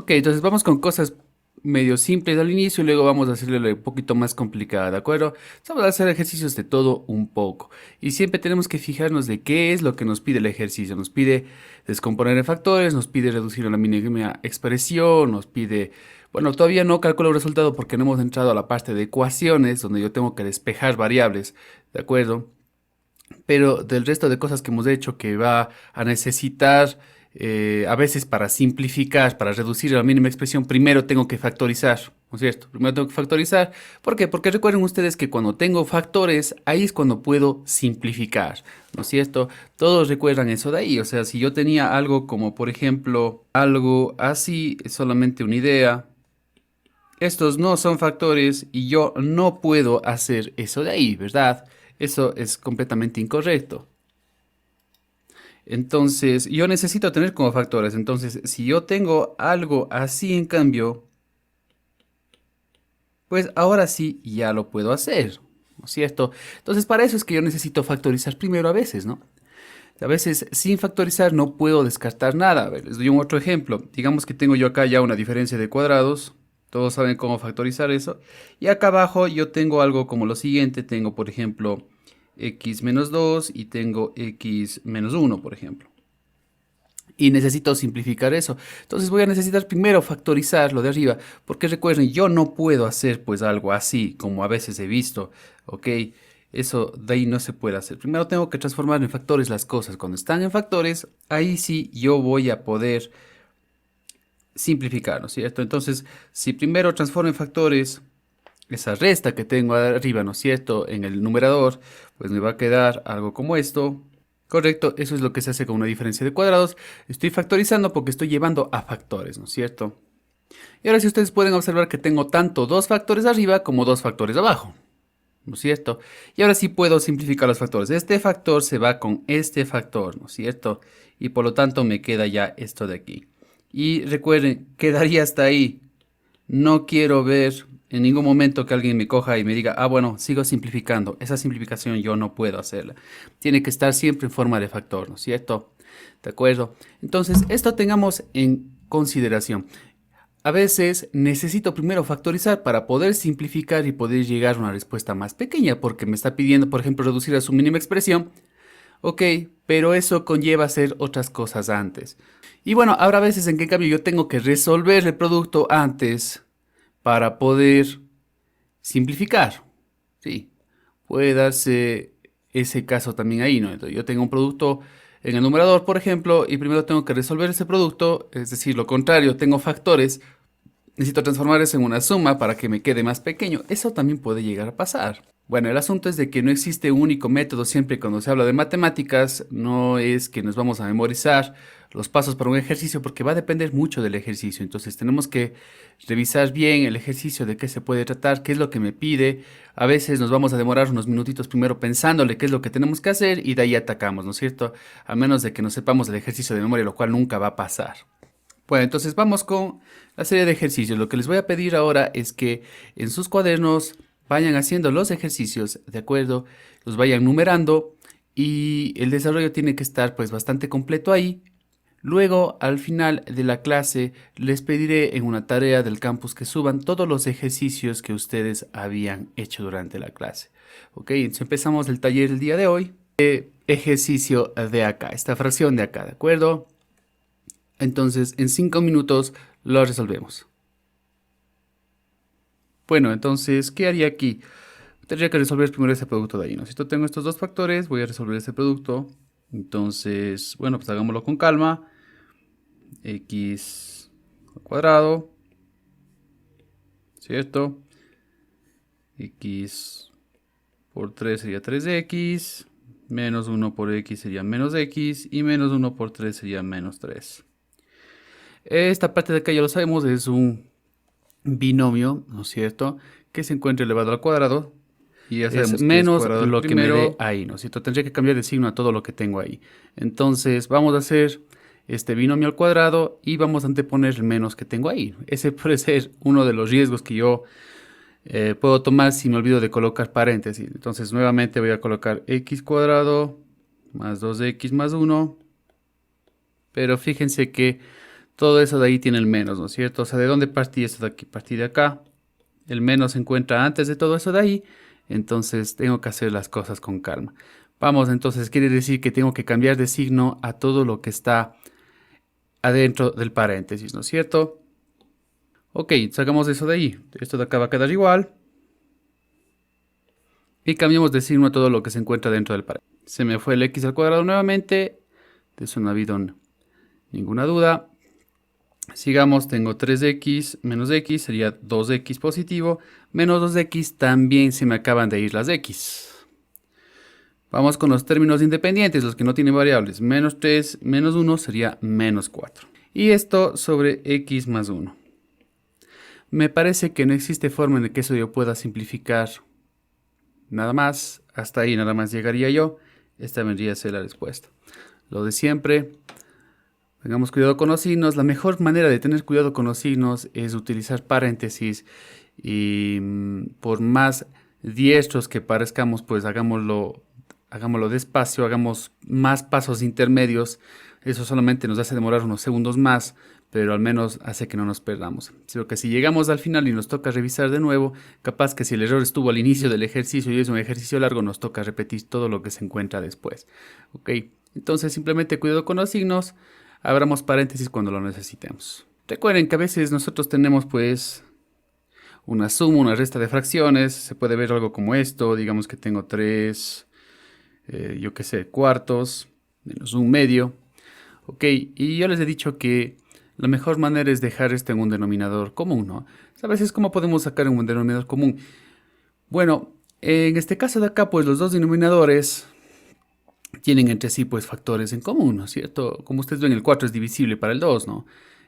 Ok, entonces vamos con cosas medio simples al inicio y luego vamos a hacerle un poquito más complicada, ¿de acuerdo? Entonces, vamos a hacer ejercicios de todo un poco. Y siempre tenemos que fijarnos de qué es lo que nos pide el ejercicio. Nos pide descomponer en factores, nos pide reducir a la mínima expresión, nos pide... Bueno, todavía no calculo el resultado porque no hemos entrado a la parte de ecuaciones, donde yo tengo que despejar variables, ¿de acuerdo? Pero del resto de cosas que hemos hecho que va a necesitar a veces para simplificar, para reducir a la mínima expresión, primero tengo que factorizar, ¿no es cierto? Primero tengo que factorizar. ¿Por qué? Porque recuerden ustedes que cuando tengo factores, ahí es cuando puedo simplificar, ¿no es cierto? Todos recuerdan eso de ahí, o sea, si yo tenía algo como, por ejemplo, algo así, es solamente una idea. Estos no son factores y yo no puedo hacer eso de ahí, ¿verdad? Eso es completamente incorrecto. Entonces, yo necesito tener como factores. Entonces, si yo tengo algo así en cambio, pues ahora sí ya lo puedo hacer, ¿no es cierto? Entonces, para eso es que yo necesito factorizar primero a veces, ¿no? A veces sin factorizar no puedo descartar nada. A ver, les doy un otro ejemplo. Digamos que tengo yo acá ya una diferencia de cuadrados. Todos saben cómo factorizar eso. Y acá abajo yo tengo algo como lo siguiente. Tengo, por ejemplo, x menos 2 y tengo x menos 1, por ejemplo. Y necesito simplificar eso. Entonces voy a necesitar primero factorizar lo de arriba. Porque recuerden, yo no puedo hacer pues algo así como a veces he visto. ¿Ok? Eso de ahí no se puede hacer. Primero tengo que transformar en factores las cosas. Cuando están en factores, ahí sí yo voy a poder simplificar, ¿no es cierto? Entonces, si primero transformo en factores esa resta que tengo arriba, ¿no es cierto? En el numerador, pues me va a quedar algo como esto. Correcto, eso es lo que se hace con una diferencia de cuadrados. Estoy factorizando porque estoy llevando a factores, ¿no es cierto? Y ahora sí ustedes pueden observar que tengo tanto dos factores arriba como dos factores abajo, ¿no es cierto? Y ahora sí puedo simplificar los factores. Este factor se va con este factor, ¿no es cierto? Y por lo tanto me queda ya esto de aquí. Y recuerden, quedaría hasta ahí. No quiero ver en ningún momento que alguien me coja y me diga, ah, bueno, sigo simplificando. Esa simplificación yo no puedo hacerla. Tiene que estar siempre en forma de factor, ¿no es cierto? ¿De acuerdo? Entonces, esto tengamos en consideración. A veces necesito primero factorizar para poder simplificar y poder llegar a una respuesta más pequeña, porque me está pidiendo, por ejemplo, reducir a su mínima expresión. Ok, pero eso conlleva hacer otras cosas antes. Y bueno, habrá veces en que en cambio yo tengo que resolver el producto antes para poder simplificar. Sí, puede darse ese caso también ahí, ¿no? Entonces, yo tengo un producto en el numerador, por ejemplo, y primero tengo que resolver ese producto, es decir, lo contrario, tengo factores, necesito transformar eso en una suma para que me quede más pequeño. Eso también puede llegar a pasar. Bueno, el asunto es de que no existe un único método siempre cuando se habla de matemáticas, no es que nos vamos a memorizar los pasos para un ejercicio porque va a depender mucho del ejercicio. Entonces tenemos que revisar bien el ejercicio de qué se puede tratar, qué es lo que me pide. A veces nos vamos a demorar unos minutitos primero pensándole qué es lo que tenemos que hacer y de ahí atacamos, ¿no es cierto? A menos de que no sepamos el ejercicio de memoria, lo cual nunca va a pasar. Bueno, entonces vamos con la serie de ejercicios. Lo que les voy a pedir ahora es que en sus cuadernos vayan haciendo los ejercicios, ¿de acuerdo? Los vayan numerando y el desarrollo tiene que estar pues bastante completo ahí. Luego, al final de la clase, les pediré en una tarea del campus que suban todos los ejercicios que ustedes habían hecho durante la clase. Ok, entonces empezamos el taller el día de hoy. Ejercicio de acá, esta fracción de acá, ¿de acuerdo? Entonces, en 5 minutos lo resolvemos. Bueno, entonces, ¿qué haría aquí? Tendría que resolver primero ese producto de ahí, ¿no? Si yo tengo estos dos factores, voy a resolver ese producto. Entonces, bueno, pues hagámoslo con calma. X al cuadrado, ¿cierto? X por 3 sería 3x, menos 1 por x sería menos x, y menos 1 por 3 sería menos 3. Esta parte de acá ya lo sabemos, es un binomio, ¿no es cierto? Que se encuentra elevado al cuadrado. Y ya Es sabemos que es menos cuadrado al lo que me dé primero. ahí, ¿no es cierto? Tendría que cambiar de signo a todo lo que tengo ahí. Entonces vamos a hacer este binomio al cuadrado y vamos a anteponer el menos que tengo ahí. Ese puede ser uno de los riesgos que yo puedo tomar si me olvido de colocar paréntesis. Entonces nuevamente voy a colocar x cuadrado más 2x más 1. Pero fíjense que todo eso de ahí tiene el menos, ¿no es cierto? O sea, ¿de dónde partí esto de aquí? Partí de acá. El menos se encuentra antes de todo eso de ahí. Entonces tengo que hacer las cosas con calma. Vamos, entonces quiere decir que tengo que cambiar de signo a todo lo que está adentro del paréntesis, ¿no es cierto? Ok, sacamos eso de ahí. Esto de acá va a quedar igual. Y cambiamos de signo a todo lo que se encuentra dentro del paréntesis. Se me fue el x al cuadrado nuevamente. De eso no ha habido ninguna duda. Sigamos, tengo 3x menos x, sería 2x positivo. Menos 2x, también se me acaban de ir las x. Vamos con los términos independientes, los que no tienen variables. Menos 3 menos 1 sería menos 4. Y esto sobre x más 1. Me parece que no existe forma en la que eso yo pueda simplificar nada más. Hasta ahí nada más llegaría yo. Esta vendría a ser la respuesta. Lo de siempre. Tengamos cuidado con los signos. La mejor manera de tener cuidado con los signos es utilizar paréntesis. Y por más diestros que parezcamos, pues hagámoslo despacio, hagamos más pasos intermedios. Eso solamente nos hace demorar unos segundos más, pero al menos hace que no nos perdamos. Sino que si llegamos al final y nos toca revisar de nuevo, capaz que si el error estuvo al inicio del ejercicio y es un ejercicio largo, nos toca repetir todo lo que se encuentra después. ¿Ok? Entonces simplemente cuidado con los signos, abramos paréntesis cuando lo necesitemos. Recuerden que a veces nosotros tenemos pues una suma, una resta de fracciones. Se puede ver algo como esto, digamos que tengo 3... yo qué sé, cuartos, menos un medio. Ok, y yo les he dicho que la mejor manera es dejar esto en un denominador común, ¿no? A veces, ¿cómo podemos sacar un denominador común? Bueno, en este caso de acá, pues los dos denominadores tienen entre sí, pues, factores en común, ¿no es cierto? Como ustedes ven, el 4 es divisible para el 2, ¿no?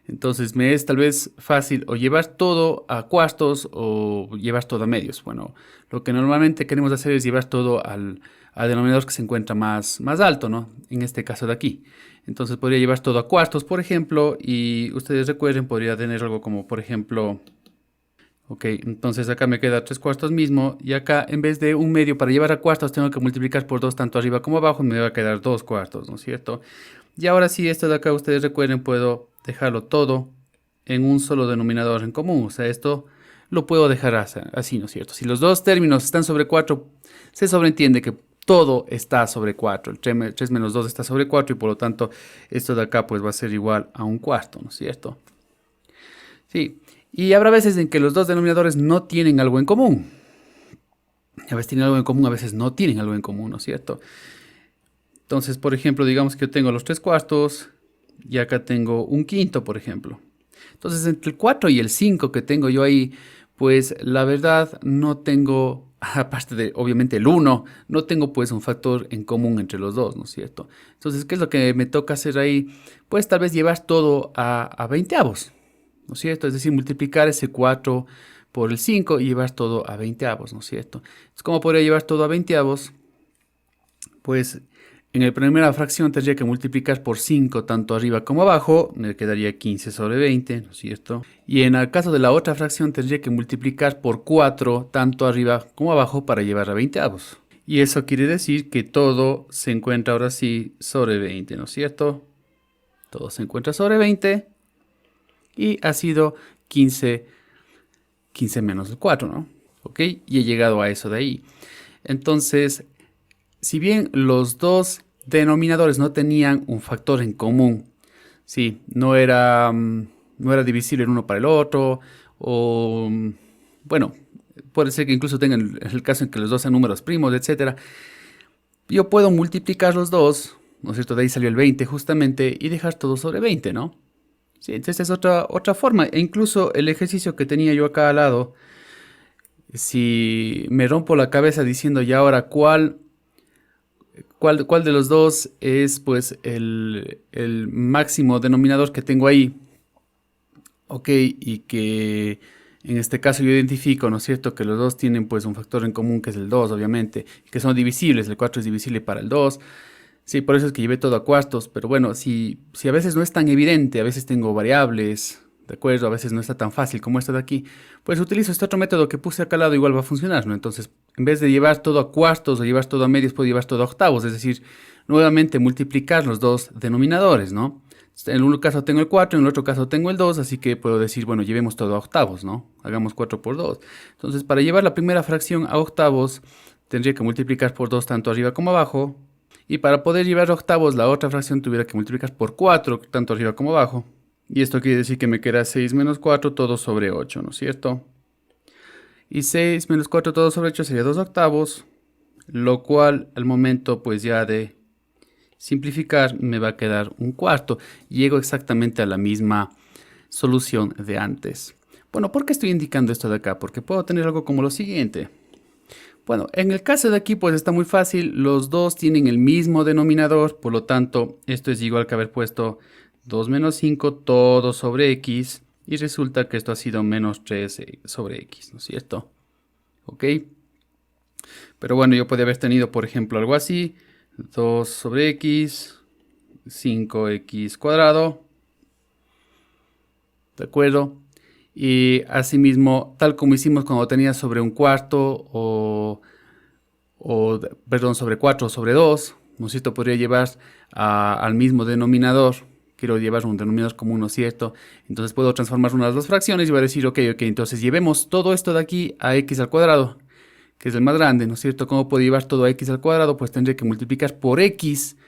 Entonces me es tal vez fácil o llevar todo a cuartos o llevar todo a medios. Bueno, lo que normalmente queremos hacer es llevar todo al denominador que se encuentra más alto, ¿no? En este caso de aquí. Entonces podría llevar todo a cuartos, por ejemplo, y ustedes recuerden, podría tener algo como, por ejemplo, ok, entonces acá me queda 3 cuartos mismo, y acá en vez de un medio para llevar a cuartos tengo que multiplicar por 2 tanto arriba como abajo, y me va a quedar 2 cuartos, ¿no es cierto? Y ahora sí, esto de acá, ustedes recuerden, puedo dejarlo todo en un solo denominador en común. O sea, esto lo puedo dejar así, ¿no es cierto? Si los dos términos están sobre 4, se sobreentiende que todo está sobre 4. El 3 menos 2 está sobre 4 y por lo tanto esto de acá pues va a ser igual a un cuarto, ¿no es cierto? Sí, y habrá veces en que los dos denominadores no tienen algo en común. A veces tienen algo en común, a veces no tienen algo en común, ¿no es cierto? Entonces, por ejemplo, digamos que yo tengo los 3 cuartos y acá tengo un quinto, por ejemplo. Entonces, entre el 4 y el 5 que tengo yo ahí, pues la verdad no tengo, aparte de obviamente el 1, no tengo pues un factor en común entre los dos, ¿no es cierto? Entonces, ¿qué es lo que me toca hacer ahí? Pues tal vez llevar todo a veinteavos, ¿no es cierto? Es decir, multiplicar ese 4 por el 5 y llevar todo a veinteavos, ¿no es cierto? Entonces, ¿cómo podría llevar todo a veinteavos? Pues en la primera fracción tendría que multiplicar por 5 tanto arriba como abajo, me quedaría 15 sobre 20, ¿no es cierto? Y en el caso de la otra fracción tendría que multiplicar por 4 tanto arriba como abajo para llevar a veinteavos. Y eso quiere decir que todo se encuentra ahora sí sobre 20, ¿no es cierto? Todo se encuentra sobre 20 y ha sido 15 menos el 4, ¿no? ¿Ok? Y he llegado a eso de ahí. Entonces, si bien los dos denominadores no tenían un factor en común, sí, no era divisible el uno para el otro, o bueno, puede ser que incluso tengan el caso en que los dos sean números primos, etcétera. Yo puedo multiplicar los dos, ¿no es cierto? De ahí salió el 20 justamente, y dejar todo sobre 20, ¿no? Sí, entonces es otra forma. E incluso el ejercicio que tenía yo acá al lado, si me rompo la cabeza diciendo ya ahora cuál de los dos es pues el máximo denominador que tengo ahí. Ok, y que en este caso yo identifico, ¿no es cierto? Que los dos tienen pues un factor en común que es el 2, obviamente, que son divisibles, el 4 es divisible para el 2. Sí, por eso es que llevé todo a cuartos, pero bueno, si a veces no es tan evidente, a veces tengo variables, ¿de acuerdo? A veces no está tan fácil como esta de aquí, pues utilizo este otro método que puse acá al lado, igual va a funcionar, ¿no? Entonces, en vez de llevar todo a cuartos o llevar todo a medios, puedo llevar todo a octavos, es decir, nuevamente multiplicar los dos denominadores, ¿no? En un caso tengo el 4, en el otro caso tengo el 2, así que puedo decir, bueno, llevemos todo a octavos, ¿no? Hagamos 4 por 2. Entonces, para llevar la primera fracción a octavos, tendría que multiplicar por 2 tanto arriba como abajo. Y para poder llevar a octavos, la otra fracción tuviera que multiplicar por 4 tanto arriba como abajo. Y esto quiere decir que me queda 6 menos 4 todo sobre 8, ¿no es cierto? Y 6 menos 4 todo sobre 8 sería 2 octavos, lo cual al momento pues ya de simplificar me va a quedar un cuarto. Llego exactamente a la misma solución de antes. Bueno, ¿por qué estoy indicando esto de acá? Porque puedo tener algo como lo siguiente. Bueno, en el caso de aquí pues está muy fácil, los dos tienen el mismo denominador, por lo tanto esto es igual que haber puesto 2 menos 5 todo sobre x, y resulta que esto ha sido menos 3 sobre x, ¿no es cierto? ¿Ok? Pero bueno, yo podría haber tenido, por ejemplo, algo así, 2 sobre x, 5x cuadrado, ¿de acuerdo? Y asimismo, tal como hicimos cuando tenía sobre un cuarto perdón, sobre 4 sobre 2, ¿no es cierto? Podría llevar al mismo denominador. Quiero llevar un denominador común, ¿no es cierto? Entonces puedo transformar una de las dos fracciones y voy a decir, ok, entonces llevemos todo esto de aquí a x al cuadrado, que es el más grande, ¿no es cierto? ¿Cómo puedo llevar todo a x al cuadrado? Pues tendré que multiplicar por x,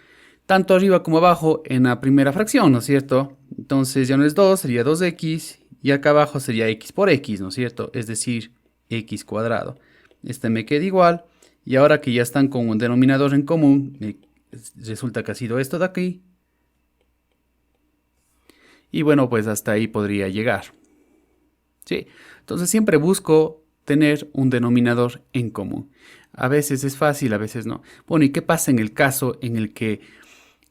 tanto arriba como abajo, en la primera fracción, ¿no es cierto? Entonces ya no es 2, sería 2x, y acá abajo sería x por x, ¿no es cierto? Es decir, x cuadrado. Este me queda igual, y ahora que ya están con un denominador en común, resulta que ha sido esto de aquí. Y bueno, pues hasta ahí podría llegar. ¿Sí? Entonces siempre busco tener un denominador en común. A veces es fácil, a veces no. Bueno, ¿y qué pasa en el caso en el que,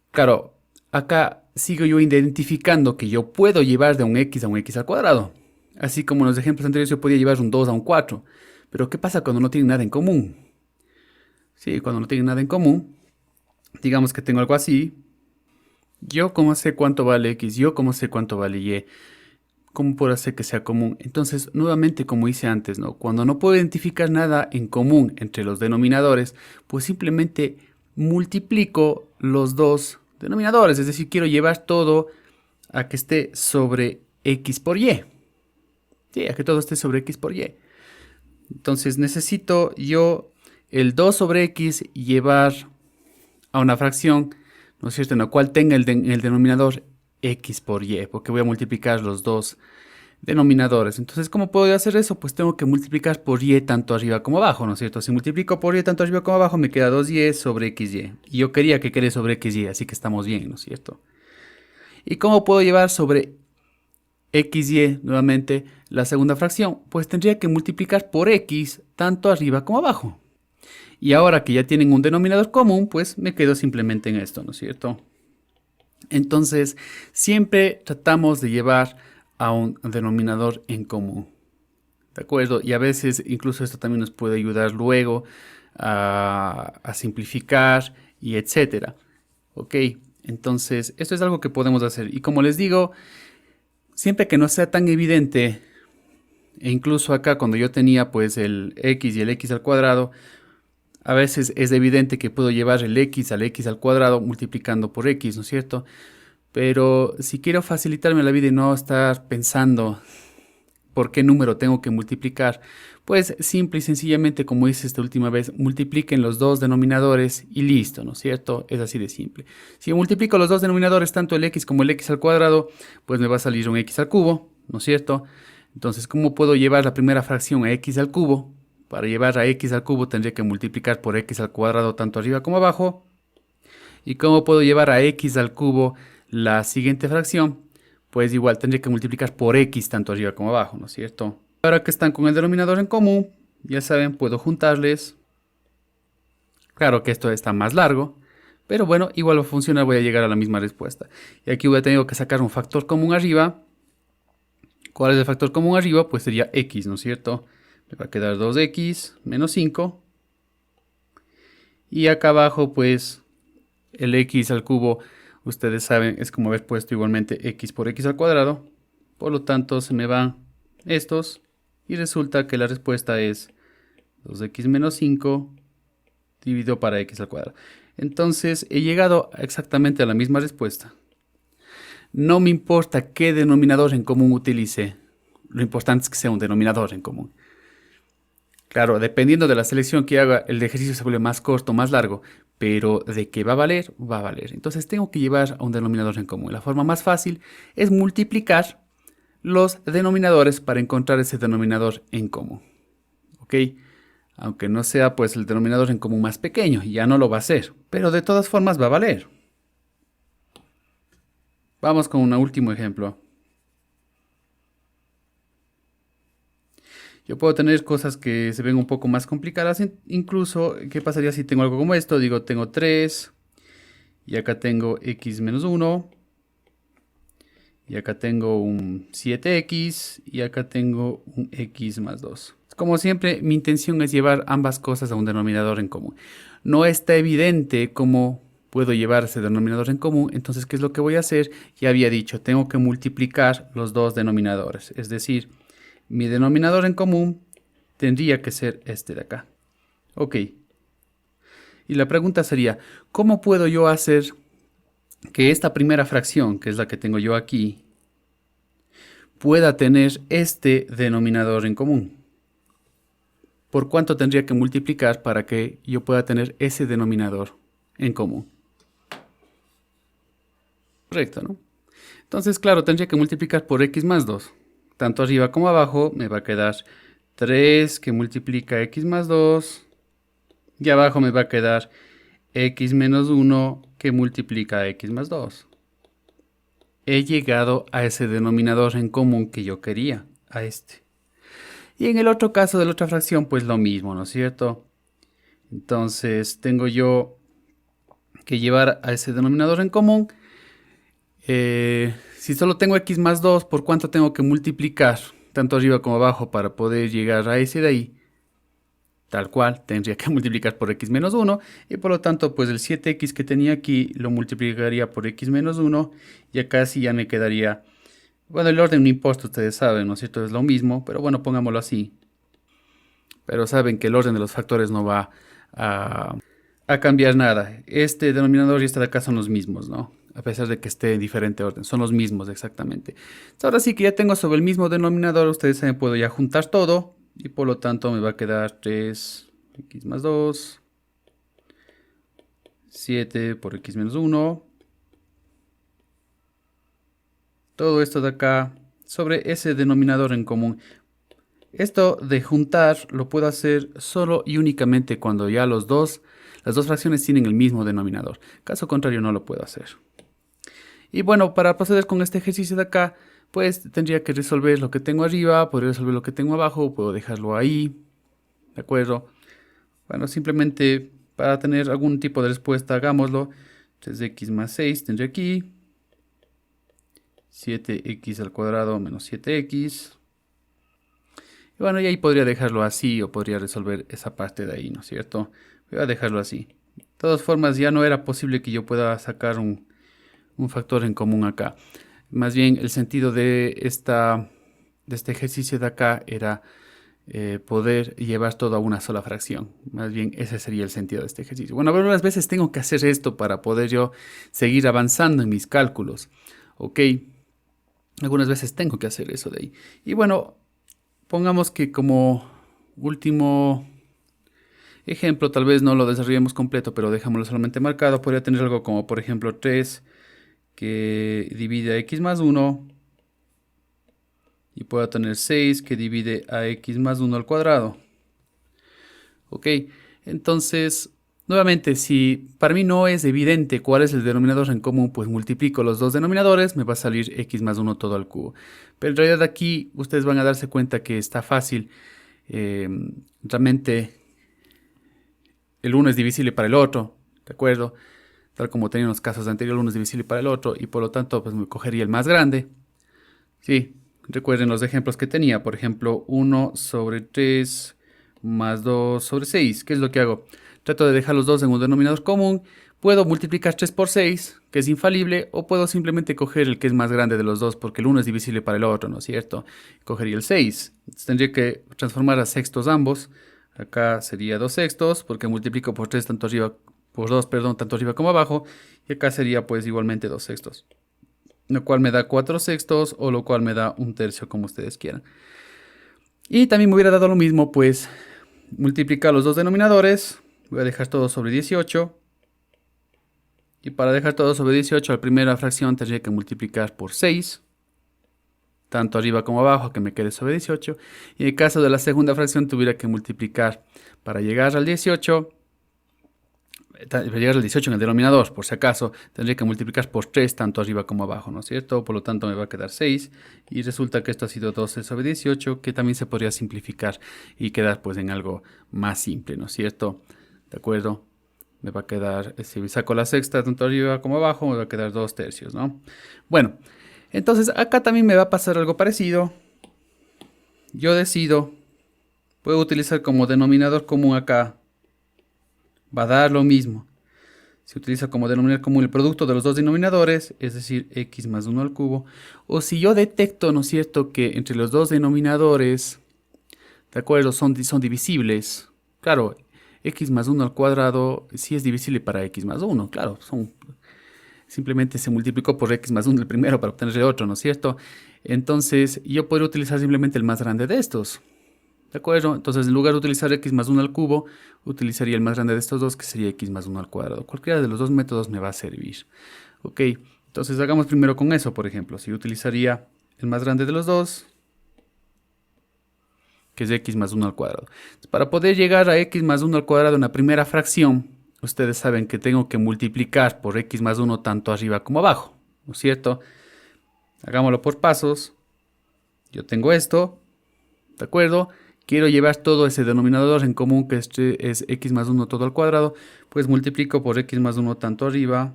claro, acá sigo yo identificando que yo puedo llevar de un x a un x al cuadrado? Así como en los ejemplos anteriores yo podía llevar un 2 a un 4. Pero ¿qué pasa cuando no tienen nada en común? Sí, cuando no tienen nada en común, digamos que tengo algo así. Yo cómo sé cuánto vale x, yo cómo sé cuánto vale y. ¿Cómo puedo hacer que sea común? Entonces, nuevamente, como hice antes, ¿no? Cuando no puedo identificar nada en común entre los denominadores, pues simplemente multiplico los dos denominadores. Es decir, quiero llevar todo a que esté sobre x por y. Sí, a que todo esté sobre x por y. Entonces, necesito yo el 2 sobre x llevar a una fracción, ¿no es cierto?, en la cual tenga el denominador x por y, porque voy a multiplicar los dos denominadores. Entonces, ¿cómo puedo hacer eso? Pues tengo que multiplicar por y tanto arriba como abajo, ¿no es cierto? Si multiplico por y tanto arriba como abajo, me queda 2y sobre xy. Y yo quería que quede sobre xy, así que estamos bien, ¿no es cierto? ¿Y cómo puedo llevar sobre xy nuevamente la segunda fracción? Pues tendría que multiplicar por x tanto arriba como abajo. Y ahora que ya tienen un denominador común, pues me quedo simplemente en esto, ¿no es cierto? Entonces, siempre tratamos de llevar a un denominador en común. ¿De acuerdo? Y a veces incluso esto también nos puede ayudar luego a simplificar y etcétera. ¿Ok? Entonces, esto es algo que podemos hacer. Y como les digo, siempre que no sea tan evidente, e incluso acá cuando yo tenía pues el x y el x al cuadrado, a veces es evidente que puedo llevar el x al cuadrado multiplicando por x, ¿no es cierto? Pero si quiero facilitarme la vida y no estar pensando por qué número tengo que multiplicar, pues simple y sencillamente, como hice esta última vez, multipliquen los dos denominadores y listo, ¿no es cierto? Es así de simple. Si multiplico los dos denominadores, tanto el x como el x al cuadrado, pues me va a salir un x al cubo, ¿no es cierto? Entonces, ¿cómo puedo llevar la primera fracción a x al cubo? Para llevar a x al cubo tendría que multiplicar por x al cuadrado tanto arriba como abajo. ¿Y cómo puedo llevar a x al cubo la siguiente fracción? Pues igual tendría que multiplicar por x tanto arriba como abajo, ¿no es cierto? Ahora que están con el denominador en común, ya saben, puedo juntarles. Claro que esto está más largo, pero bueno, igual va a funcionar, voy a llegar a la misma respuesta. Y aquí voy a tener que sacar un factor común arriba. ¿Cuál es el factor común arriba? Pues sería x, ¿no es cierto? Me va a quedar 2x menos 5. Y acá abajo, pues, el x al cubo, ustedes saben, es como haber puesto igualmente x por x al cuadrado. Por lo tanto, se me van estos. Y resulta que la respuesta es 2x menos 5 dividido para x al cuadrado. Entonces, he llegado exactamente a la misma respuesta. No me importa qué denominador en común utilice. Lo importante es que sea un denominador en común. Claro, dependiendo de la selección que haga, el ejercicio se vuelve más corto, más largo, pero de que va a valer, va a valer. Entonces tengo que llevar a un denominador en común. La forma más fácil es multiplicar los denominadores para encontrar ese denominador en común. ¿Ok? Aunque no sea pues el denominador en común más pequeño, ya no lo va a hacer, pero de todas formas va a valer. Vamos con un último ejemplo. Yo puedo tener cosas que se ven un poco más complicadas. Incluso, ¿qué pasaría si tengo algo como esto? Digo, tengo 3 y acá tengo x menos 1 y acá tengo un 7x y acá tengo un x más 2. Como siempre, mi intención es llevar ambas cosas a un denominador en común. No está evidente cómo puedo llevar ese denominador en común, entonces, ¿qué es lo que voy a hacer? Ya había dicho, tengo que multiplicar los dos denominadores, es decir, mi denominador en común tendría que ser este de acá. Ok. Y la pregunta sería, ¿cómo puedo yo hacer que esta primera fracción, que es la que tengo yo aquí, pueda tener este denominador en común? ¿Por cuánto tendría que multiplicar para que yo pueda tener ese denominador en común? Correcto, ¿no? Entonces, claro, tendría que multiplicar por x más 2. Tanto arriba como abajo me va a quedar 3 que multiplica x más 2. Y abajo me va a quedar x menos 1 que multiplica x más 2. He llegado a ese denominador en común que yo quería, a este. Y en el otro caso de la otra fracción, pues lo mismo, ¿no es cierto? Entonces tengo yo que llevar a ese denominador en común. Si solo tengo x más 2, ¿por cuánto tengo que multiplicar? Tanto arriba como abajo para poder llegar a ese de ahí. Tal cual, tendría que multiplicar por x menos 1. Y por lo tanto, pues el 7x que tenía aquí lo multiplicaría por x menos 1. Y acá sí ya me quedaría... Bueno, el orden no importa, ustedes saben, ¿no es cierto? Es lo mismo, pero bueno, pongámoslo así. Pero saben que el orden de los factores no va a cambiar nada. Este denominador y este de acá son los mismos, ¿no? A pesar de que esté en diferente orden, son los mismos exactamente. Entonces, ahora sí que ya tengo sobre el mismo denominador, ustedes saben, puedo ya juntar todo. Y por lo tanto me va a quedar 3x más 2, 7 por x menos 1. Todo esto de acá sobre ese denominador en común. Esto de juntar lo puedo hacer solo y únicamente cuando ya las dos fracciones tienen el mismo denominador. Caso contrario no lo puedo hacer. Y bueno, para proceder con este ejercicio de acá, pues tendría que resolver lo que tengo arriba, podría resolver lo que tengo abajo, puedo dejarlo ahí, ¿de acuerdo? Bueno, simplemente para tener algún tipo de respuesta, hagámoslo. 3x más 6 tendré aquí. 7x al cuadrado menos 7x. Y bueno, y ahí podría dejarlo así o podría resolver esa parte de ahí, ¿no es cierto? Voy a dejarlo así. De todas formas, ya no era posible que yo pueda sacar un factor en común acá. Más bien, el sentido de este ejercicio de acá era poder llevar todo a una sola fracción. Más bien, ese sería el sentido de este ejercicio. Bueno, algunas veces tengo que hacer esto para poder yo seguir avanzando en mis cálculos. ¿Ok? Algunas veces tengo que hacer eso de ahí. Y bueno, pongamos que como último ejemplo, tal vez no lo desarrollemos completo, pero dejámoslo solamente marcado. Podría tener algo como, por ejemplo, 3 que divide a x más 1. Y puedo tener 6 que divide a x más 1 al cuadrado. Ok, entonces, nuevamente, si para mí no es evidente cuál es el denominador en común, pues multiplico los dos denominadores, me va a salir x más 1 todo al cubo. Pero en realidad aquí ustedes van a darse cuenta que está fácil. Realmente el uno es divisible para el otro, ¿de acuerdo? Tal como tenía en los casos anteriores, el uno es divisible para el otro y por lo tanto pues me cogería el más grande. Sí, recuerden los ejemplos que tenía, por ejemplo, 1 sobre 3 más 2 sobre 6. ¿Qué es lo que hago? Trato de dejar los dos en un denominador común. Puedo multiplicar 3 por 6, que es infalible, o puedo simplemente coger el que es más grande de los dos, porque el uno es divisible para el otro, ¿no es cierto? Cogería el 6. Entonces, tendría que transformar a sextos ambos. Acá sería 2 sextos, porque multiplico por 3 por 2, perdón, tanto arriba como abajo. Y acá sería pues igualmente 2 sextos. lo cual me da 4/6 o lo cual me da 1/3, como ustedes quieran. Y también me hubiera dado lo mismo, pues, multiplicar los dos denominadores. Voy a dejar todo sobre 18. Y para dejar todo sobre 18, la primera fracción tendría que multiplicar por 6. Tanto arriba como abajo, que me quede sobre 18. Y en el caso de la segunda fracción, tuviera que multiplicar para llegar al 18. Para llegar al 18 en el denominador, por si acaso, tendría que multiplicar por 3 tanto arriba como abajo, ¿no es cierto? Por lo tanto me va a quedar 6 y resulta que esto ha sido 12 sobre 18, que también se podría simplificar y quedar pues en algo más simple, ¿no es cierto? ¿De acuerdo? Me va a quedar, si saco la sexta tanto arriba como abajo, me va a quedar 2/3, ¿no? Bueno, entonces acá también me va a pasar algo parecido. Yo decido, puedo utilizar como denominador común acá, va a dar lo mismo. Se utiliza como denominador común el producto de los dos denominadores, es decir, x más 1 al cubo. O si yo detecto, ¿no es cierto?, que entre los dos denominadores, ¿de acuerdo?, son divisibles. Claro, x más 1 al cuadrado sí es divisible para x más 1, claro, simplemente se multiplicó por x más 1 el primero para obtener el otro, ¿no es cierto? Entonces, yo podría utilizar simplemente el más grande de estos. ¿De acuerdo? Entonces, en lugar de utilizar x más 1 al cubo, utilizaría el más grande de estos dos, que sería x más 1 al cuadrado. Cualquiera de los dos métodos me va a servir. Ok, entonces hagamos primero con eso, por ejemplo. Si yo utilizaría el más grande de los dos, que es x más 1 al cuadrado. Para poder llegar a x más 1 al cuadrado en la primera fracción, ustedes saben que tengo que multiplicar por x más 1 tanto arriba como abajo, ¿no es cierto? Hagámoslo por pasos. Yo tengo esto, ¿de acuerdo? Quiero llevar todo ese denominador en común, que este es x más 1 todo al cuadrado, pues multiplico por x más 1 tanto arriba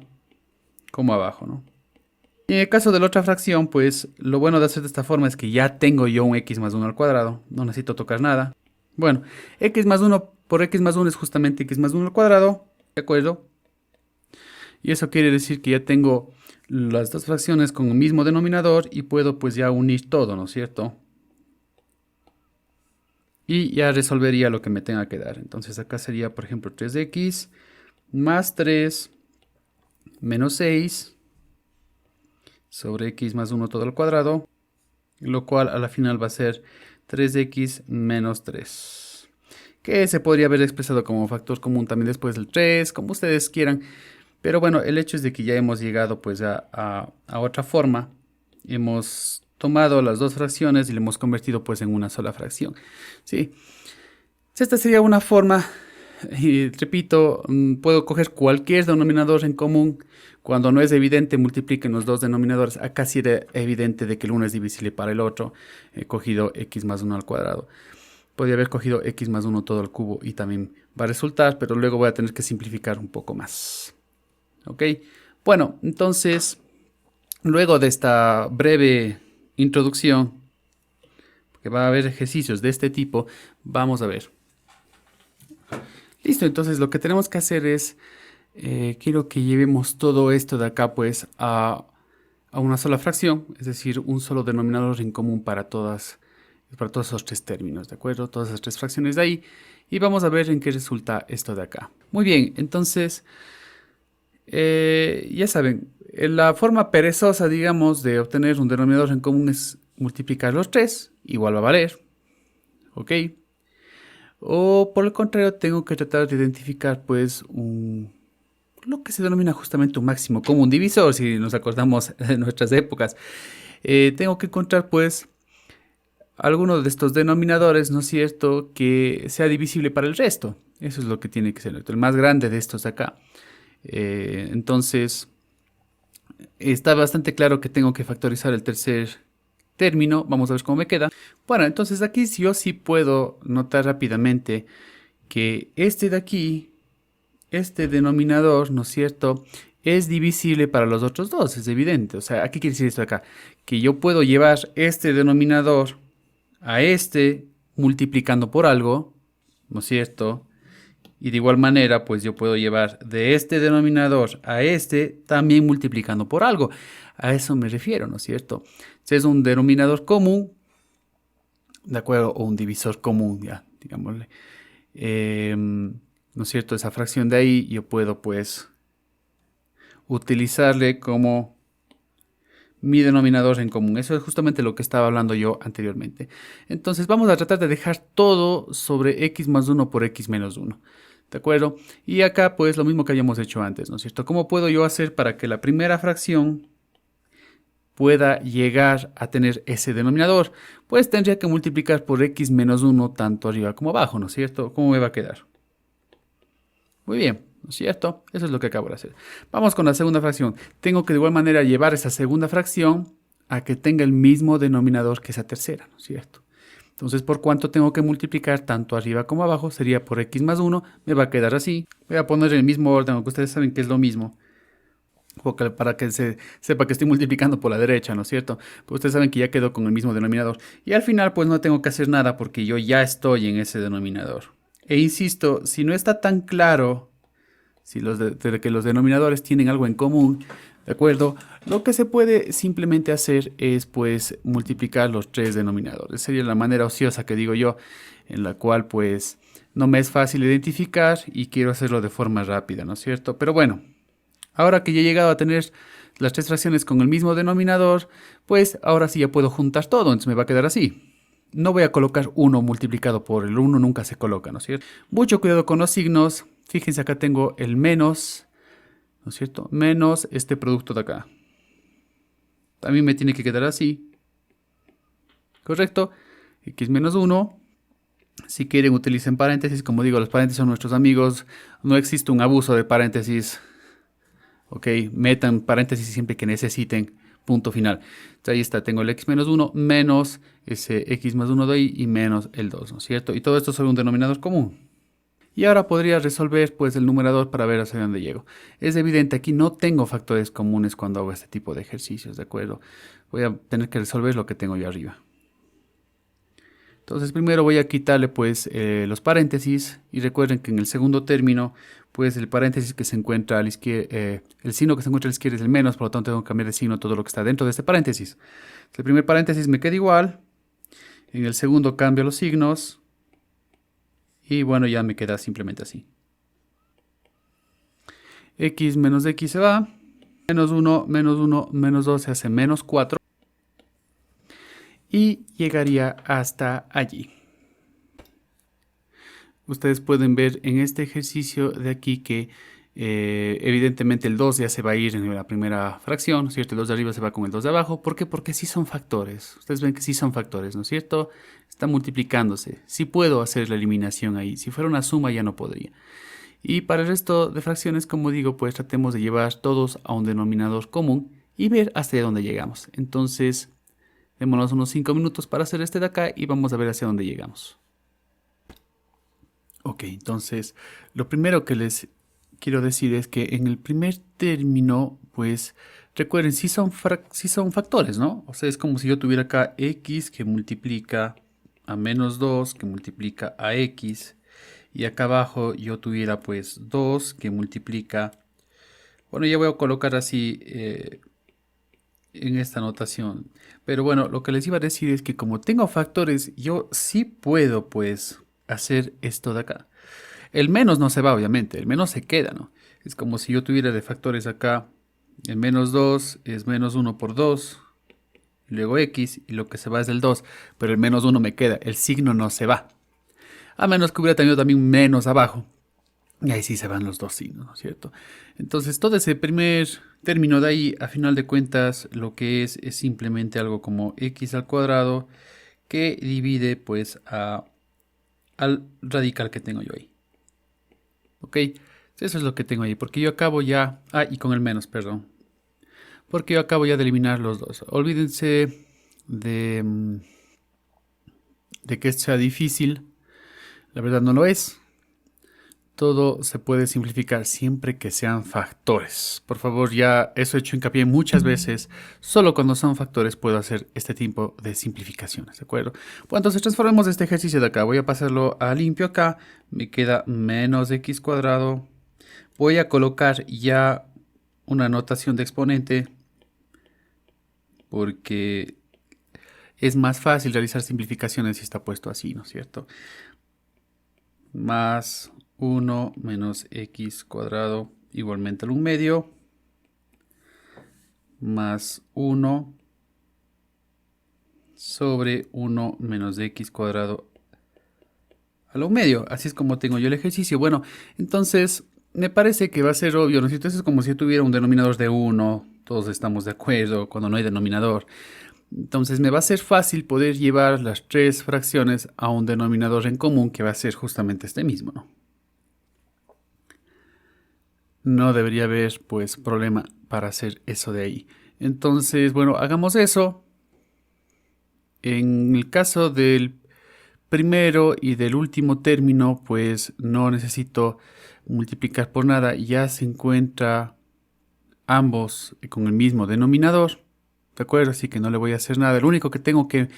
como abajo, ¿no? Y en el caso de la otra fracción, pues lo bueno de hacer de esta forma es que ya tengo yo un x más 1 al cuadrado, no necesito tocar nada. Bueno, x más 1 por x más 1 es justamente x más 1 al cuadrado, ¿de acuerdo? Y eso quiere decir que ya tengo las dos fracciones con el mismo denominador y puedo pues ya unir todo, ¿no es cierto? Y ya resolvería lo que me tenga que dar. Entonces acá sería, por ejemplo, 3x más 3 menos 6 sobre x más 1 todo al cuadrado, lo cual a la final va a ser 3x menos 3, que se podría haber expresado como factor común también después del 3, como ustedes quieran. Pero bueno, el hecho es de que ya hemos llegado pues a otra forma. Hemos tomado las dos fracciones y le hemos convertido pues en una sola fracción. ¿Sí? Esta sería una forma, y repito, puedo coger cualquier denominador en común. Cuando no es evidente, multipliquen los dos denominadores. Acá sí era evidente de que el uno es divisible para el otro. He cogido x más 1 al cuadrado. Podría haber cogido x más 1 todo al cubo y también va a resultar, pero luego voy a tener que simplificar un poco más. ¿Ok? Bueno, entonces, luego de esta breve introducción, que va a haber ejercicios de este tipo, vamos a ver. Listo, entonces lo que tenemos que hacer es, quiero que llevemos todo esto de acá pues a una sola fracción, es decir, un solo denominador en común para todos esos tres términos, ¿de acuerdo? Todas esas tres fracciones de ahí, y vamos a ver en qué resulta esto de acá. Muy bien, entonces, ya saben, la forma perezosa, digamos, de obtener un denominador en común es multiplicar los tres, igual va a valer, ¿ok? O por el contrario, tengo que tratar de identificar pues lo que se denomina justamente un máximo común divisor, si nos acordamos de nuestras épocas. Tengo que encontrar pues alguno de estos denominadores, ¿no es cierto?, que sea divisible para el resto. Eso es lo que tiene que ser el más grande de estos de acá. Entonces, está bastante claro que tengo que factorizar el tercer término. Vamos a ver cómo me queda. Bueno, entonces aquí yo sí puedo notar rápidamente que este de aquí, este denominador, ¿no es cierto?, es divisible para los otros dos, es evidente. O sea, ¿qué quiere decir esto acá? Que yo puedo llevar este denominador a este multiplicando por algo, ¿no es cierto? Y de igual manera, pues yo puedo llevar de este denominador a este también multiplicando por algo. A eso me refiero, ¿no es cierto? Si es un denominador común, ¿de acuerdo? O un divisor común, ya, digámosle. ¿No es cierto? Esa fracción de ahí yo puedo pues utilizarle como mi denominador en común. Eso es justamente lo que estaba hablando yo anteriormente. Entonces vamos a tratar de dejar todo sobre x más 1 por x menos 1. ¿De acuerdo? Y acá pues lo mismo que habíamos hecho antes, ¿no es cierto? ¿Cómo puedo yo hacer para que la primera fracción pueda llegar a tener ese denominador? Pues tendría que multiplicar por x menos 1 tanto arriba como abajo, ¿no es cierto? ¿Cómo me va a quedar? Muy bien, ¿no es cierto? Eso es lo que acabo de hacer. Vamos con la segunda fracción. Tengo que de igual manera llevar esa segunda fracción a que tenga el mismo denominador que esa tercera, ¿no es cierto? Entonces, ¿por cuánto tengo que multiplicar tanto arriba como abajo? Sería por x más 1, me va a quedar así. Voy a poner el mismo orden, aunque ustedes saben que es lo mismo, porque para que se sepa que estoy multiplicando por la derecha, ¿no es cierto? Pues ustedes saben que ya quedó con el mismo denominador. Y al final, pues no tengo que hacer nada porque yo ya estoy en ese denominador. E insisto, si no está tan claro, si de que los denominadores tienen algo en común, ¿de acuerdo? Lo que se puede simplemente hacer es pues multiplicar los tres denominadores. Sería la manera ociosa que digo yo, en la cual pues no me es fácil identificar y quiero hacerlo de forma rápida, ¿no es cierto? Pero bueno, ahora que ya he llegado a tener las tres fracciones con el mismo denominador, pues ahora sí ya puedo juntar todo, entonces me va a quedar así. No voy a colocar 1 multiplicado por el 1, nunca se coloca, ¿no es cierto? Mucho cuidado con los signos. Fíjense, acá tengo el menos, ¿no es cierto? Menos este producto de acá. También me tiene que quedar así. ¿Correcto? X menos 1. Si quieren, utilicen paréntesis. Como digo, los paréntesis son nuestros amigos. No existe un abuso de paréntesis. Ok, metan paréntesis siempre que necesiten. Punto final. Entonces ahí está, tengo el x menos 1 menos ese x más 1 de ahí y menos el 2, ¿no es cierto? Y todo esto sobre un denominador común. Y ahora podría resolver pues el numerador para ver hacia dónde llego. Es evidente, aquí no tengo factores comunes cuando hago este tipo de ejercicios, ¿de acuerdo? Voy a tener que resolver lo que tengo yo arriba. Entonces primero voy a quitarle pues los paréntesis y recuerden que en el segundo término pues el paréntesis que se encuentra a la izquierda, el signo que se encuentra a la izquierda es el menos, por lo tanto tengo que cambiar de signo todo lo que está dentro de este paréntesis. El primer paréntesis me queda igual, en el segundo cambio los signos y bueno, ya me queda simplemente así. X menos x se va, menos 1, menos 2 se hace menos 4 y llegaría hasta allí. Ustedes pueden ver en este ejercicio de aquí que evidentemente el 2 ya se va a ir en la primera fracción, ¿no es cierto? El 2 de arriba se va con el 2 de abajo. ¿Por qué? Porque sí son factores. Ustedes ven que sí son factores, ¿no es cierto? Está multiplicándose. Sí puedo hacer la eliminación ahí. Si fuera una suma ya no podría. Y para el resto de fracciones, como digo, pues tratemos de llevar todos a un denominador común y ver hasta dónde llegamos. Entonces, démonos unos 5 minutos para hacer este de acá y vamos a ver hacia dónde llegamos. Ok, entonces lo primero que les quiero decir es que en el primer término, pues recuerden, si son factores, ¿no? O sea, es como si yo tuviera acá x que multiplica a menos 2 que multiplica a x y acá abajo yo tuviera pues 2 que multiplica, bueno, ya voy a colocar así en esta notación. Pero bueno, lo que les iba a decir es que como tengo factores, yo sí puedo pues hacer esto de acá. El menos no se va, obviamente, el menos se queda, ¿no? Es como si yo tuviera de factores acá, el menos 2 es menos 1 por 2, luego x, y lo que se va es el 2, pero el menos 1 me queda, el signo no se va. A menos que hubiera tenido también menos abajo. Y ahí sí se van los dos signos, ¿no es cierto? Entonces, todo ese primer término de ahí, a final de cuentas, lo que es simplemente algo como x al cuadrado que divide, pues, al radical que tengo yo ahí. ¿Ok? Eso es lo que tengo ahí, porque yo acabo ya... Ah, y con el menos, perdón. Porque yo acabo ya de eliminar los dos. Olvídense de, de que esto sea difícil. La verdad no lo es. Todo se puede simplificar siempre que sean factores. Por favor, ya eso he hecho hincapié muchas veces. Solo cuando son factores puedo hacer este tipo de simplificaciones, ¿de acuerdo? Bueno, entonces transformemos este ejercicio de acá. Voy a pasarlo a limpio acá. Me queda menos x cuadrado. Voy a colocar ya una notación de exponente porque es más fácil realizar simplificaciones si está puesto así, ¿no es cierto? Más 1 menos x cuadrado igualmente al 1 medio más 1 sobre 1 menos x cuadrado a lo medio. Así es como tengo yo el ejercicio. Bueno, entonces me parece que va a ser obvio, ¿no es cierto? Eso es como si yo tuviera un denominador de 1, todos estamos de acuerdo, cuando no hay denominador. Entonces me va a ser fácil poder llevar las tres fracciones a un denominador en común que va a ser justamente este mismo, ¿no? No debería haber, pues, problema para hacer eso de ahí. Entonces, bueno, hagamos eso. En el caso del primero y del último término, pues no necesito multiplicar por nada. Ya se encuentra ambos con el mismo denominador. ¿De acuerdo? Así que no le voy a hacer nada. Lo único que tengo que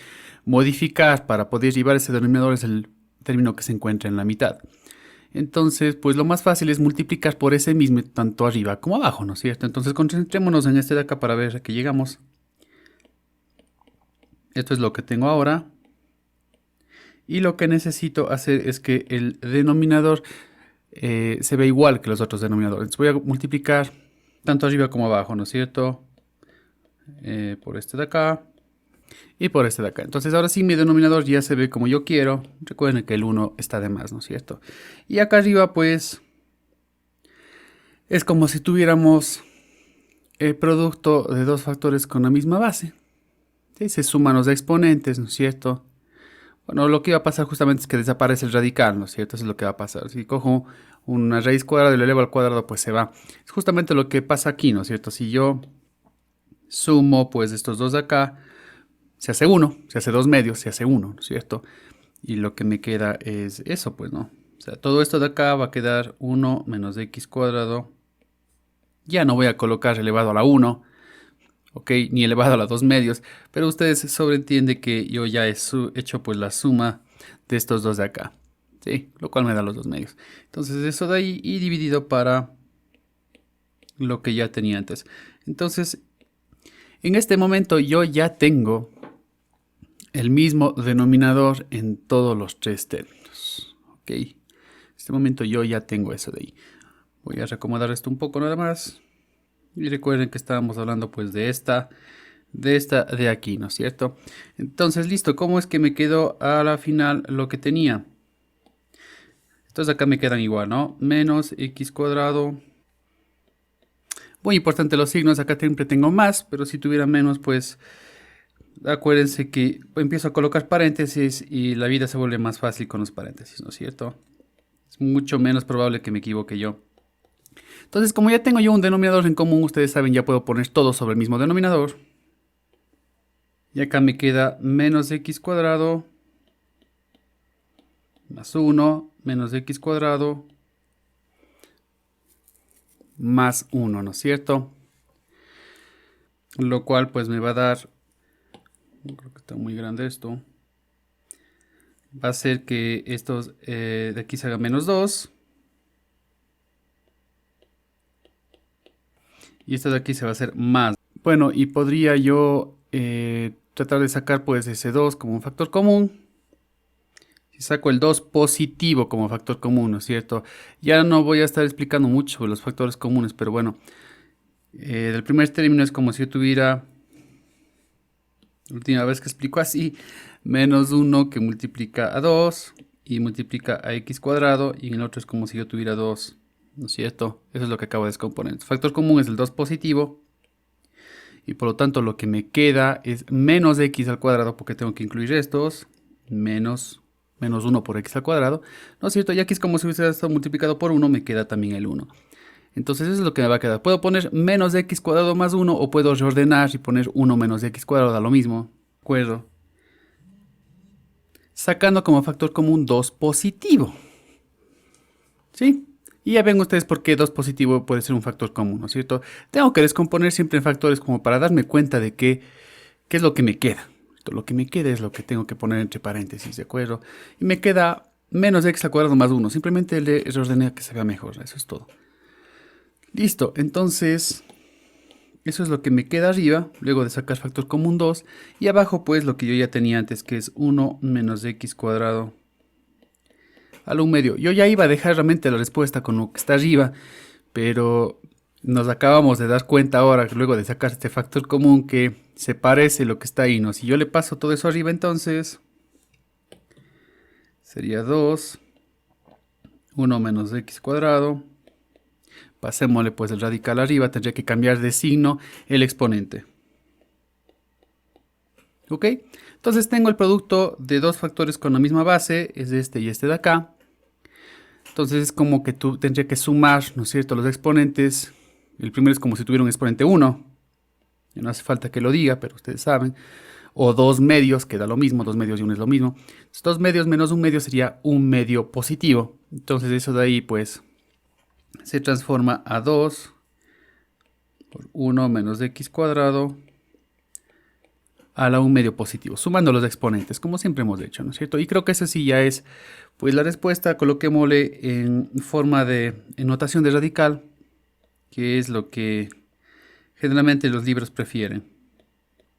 modificar para poder llevar ese denominador es el término que se encuentra en la mitad. Entonces, pues lo más fácil es multiplicar por ese mismo tanto arriba como abajo, ¿no es cierto? Entonces concentrémonos en este de acá para ver a qué llegamos. Esto es lo que tengo ahora. Y lo que necesito hacer es que el denominador se vea igual que los otros denominadores. Entonces voy a multiplicar tanto arriba como abajo, ¿no es cierto? Por este de acá y por este de acá. Entonces ahora sí mi denominador ya se ve como yo quiero. Recuerden que el 1 está de más, ¿no es cierto? Y acá arriba pues es como si tuviéramos el producto de dos factores con la misma base. ¿Sí? Se suman los exponentes, ¿no es cierto? Bueno, lo que va a pasar justamente es que desaparece el radical, ¿no es cierto? Eso es lo que va a pasar. Si cojo una raíz cuadrada y lo elevo al cuadrado, pues se va. Es justamente lo que pasa aquí, ¿no es cierto? Si yo sumo pues estos dos de acá, se hace 1, se hace 2 medios, se hace 1, ¿no es cierto? Y lo que me queda es eso, pues, ¿no? O sea, todo esto de acá va a quedar 1 menos x cuadrado. Ya no voy a colocar elevado a la 1, ¿ok? Ni elevado a la 2 medios, pero ustedes sobreentienden que yo ya he hecho pues la suma de estos dos de acá, ¿sí? Lo cual me da los 2 medios. Entonces eso de ahí y dividido para lo que ya tenía antes. Entonces, en este momento yo ya tengo el mismo denominador en todos los tres términos, ¿ok? En este momento yo ya tengo eso de ahí. Voy a reacomodar esto un poco nada más. Y recuerden que estábamos hablando pues de esta de aquí, ¿no es cierto? Entonces, listo, ¿cómo es que me quedó a la final lo que tenía? Entonces acá me quedan igual, ¿no? Menos x cuadrado. Muy importante los signos, acá siempre tengo más, pero si tuviera menos, pues acuérdense que empiezo a colocar paréntesis y la vida se vuelve más fácil con los paréntesis, ¿no es cierto? Es mucho menos probable que me equivoque yo. Entonces, como ya tengo yo un denominador en común, ustedes saben, ya puedo poner todo sobre el mismo denominador. Y acá me queda menos x cuadrado más 1 menos x cuadrado más 1, ¿no es cierto? Lo cual pues me va a dar, creo que está muy grande esto, va a hacer que estos de aquí se hagan menos 2. Y esto de aquí se va a hacer más. Bueno, y podría yo tratar de sacar pues ese 2 como un factor común. Si saco el 2 positivo como factor común, ¿no es cierto? Ya no voy a estar explicando mucho los factores comunes, pero bueno. Del primer término es como si yo tuviera, la última vez que explico así, menos 1 que multiplica a 2 y multiplica a x cuadrado. Y en el otro es como si yo tuviera 2, ¿no es cierto? Eso es lo que acabo de descomponer. El factor común es el 2 positivo. Y por lo tanto lo que me queda es menos x al cuadrado, porque tengo que incluir estos, menos 1 por x al cuadrado, ¿no es cierto? Y aquí es como si hubiese estado multiplicado por 1, me queda también el 1. Entonces eso es lo que me va a quedar. Puedo poner menos x cuadrado más 1 o puedo reordenar y poner 1 menos x cuadrado, da lo mismo. ¿De acuerdo? Sacando como factor común 2 positivo. ¿Sí? Y ya ven ustedes por qué 2 positivo puede ser un factor común, ¿no es cierto? Tengo que descomponer siempre en factores como para darme cuenta de qué es lo que me queda. Lo que me queda es lo que tengo que poner entre paréntesis, ¿de acuerdo? Y me queda menos x al cuadrado más 1. Simplemente le reordené a que se vea mejor, eso es todo. Listo, entonces eso es lo que me queda arriba, luego de sacar factor común 2. Y abajo pues lo que yo ya tenía antes, que es 1 menos x cuadrado al 1 medio. Yo ya iba a dejar realmente la respuesta con lo que está arriba, pero nos acabamos de dar cuenta ahora, luego de sacar este factor común, que se parece lo que está ahí, ¿no? Si yo le paso todo eso arriba, entonces sería 2, 1 menos x cuadrado. Pasémosle pues el radical arriba, tendría que cambiar de signo el exponente. ¿Ok? Entonces tengo el producto de dos factores con la misma base, es este y este de acá. Entonces es como que tú tendrías que sumar, ¿no es cierto?, los exponentes. El primero es como si tuviera un exponente 1. No hace falta que lo diga, pero ustedes saben. O 2 medios, que da lo mismo, 2 medios y 1 es lo mismo. Entonces, 2 medios menos 1 medio sería un medio positivo. Entonces eso de ahí pues se transforma a 2 por 1 menos x cuadrado a la 1 medio positivo, sumando los exponentes, como siempre hemos hecho, ¿no es cierto? Y creo que esa sí ya es pues la respuesta. Coloquémosle en forma de en notación de radical, que es lo que generalmente los libros prefieren.